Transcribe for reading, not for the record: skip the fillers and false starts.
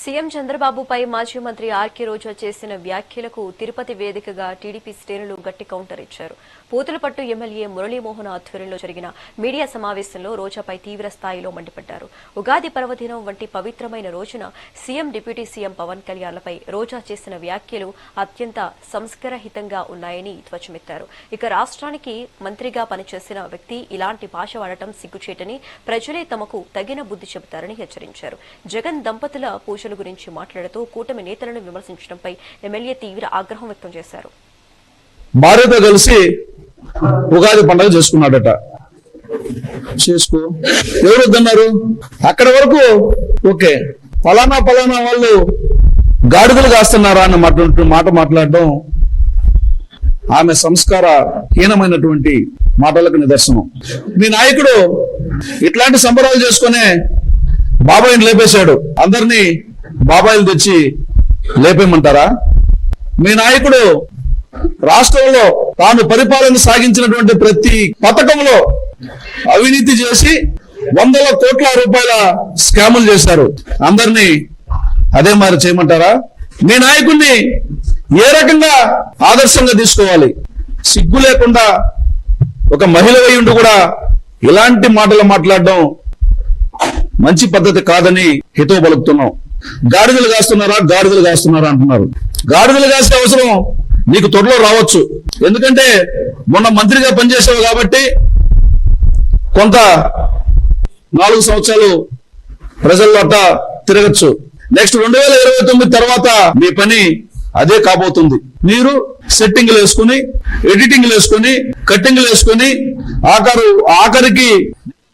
CM చంద్రబాబుపై మాజీ మంత్రి ఆర్కే రోజా చేసిన వ్యాఖ్యలకు తిరుపతి వేదికగా టీడీపీ శ్రేణులు గట్టి కౌంటర్ ఇచ్చారు. పూతలపట్టు ఎమ్మెల్యే మురళీమోహన్ ఆధ్వర్యంలో జరిగిన మీడియా సమావేశంలో రోజాపై తీవ్ర స్థాయిలో మండిపడ్డారు. ఉగాది పర్వదినం వంటి పవిత్రమైన రోజున సీఎం డిప్యూటీ సీఎం పవన్ కళ్యాణ్లపై రోజా చేసిన వ్యాఖ్యలు అత్యంత సంస్కారహితంగా ఉన్నాయని ధ్వజమెత్తారు. ఇక రాష్ట్రానికి మంత్రిగా పనిచేసిన వ్యక్తి ఇలాంటి భాష వాడటం సిగ్గుచేటని, ప్రజలే తమకు తగిన బుద్ధి చెబుతారని హెచ్చరించారు. జగన్ దంపతుల పూజల గురించి మాట్లాడుతూ కూటమి నేతలను విమర్శించడంపై ఎమ్మెల్యే తీవ్ర ఆగ్రహం వ్యక్తం చేశారు. భార్యతో కలిసి ఉగాది పండుగ చేసుకున్నాడట. చేసుకో, ఎవరు వద్దన్నారు? అక్కడి వరకు ఓకే. ఫలానా వాళ్ళు గాడిదలు కాస్తున్నారా అన్న మాట మాట్లాడడం ఆమె సంస్కార హీనమైనటువంటి మాటలకు నిదర్శనం. మీ నాయకుడు ఇట్లాంటి సంబరాలు చేసుకునే బాబాయిని లేపేశాడు. అందరినీ బాబాయిలు తెచ్చి లేపేయమంటారా? మీ నాయకుడు రాష్ట్రంలో తాను పరిపాలన సాగించినటువంటి ప్రతి పథకంలో అవినీతి చేసి వందల కోట్ల రూపాయల స్కాములు చేశారు. అందరినీ అదే మరి చేయమంటారా? మీ నాయకుడిని ఏ రకంగా ఆదర్శంగా తీసుకోవాలి? సిగ్గు లేకుండా ఒక మహిళ అయ్యుండి కూడా ఇలాంటి మాటలు మాట్లాడడం మంచి పద్ధతి కాదని హితవు పలుకుతున్నాం. గాడిదలు కాస్తున్నారా అంటున్నారు. గాడిదలు కాసే అవసరం నీకు త్వరలో రావచ్చు. ఎందుకంటే మొన్న మంత్రిగా పనిచేసావు కాబట్టి కొంత 4 సంవత్సరాలు ప్రజల్లో అట్ట తిరగచ్చు. నెక్స్ట్ 2029 తర్వాత మీ పని అదే కాబోతుంది. మీరు సెట్టింగ్లు వేసుకుని, ఎడిటింగ్లు వేసుకుని, కట్టింగ్లు వేసుకుని ఆఖరికి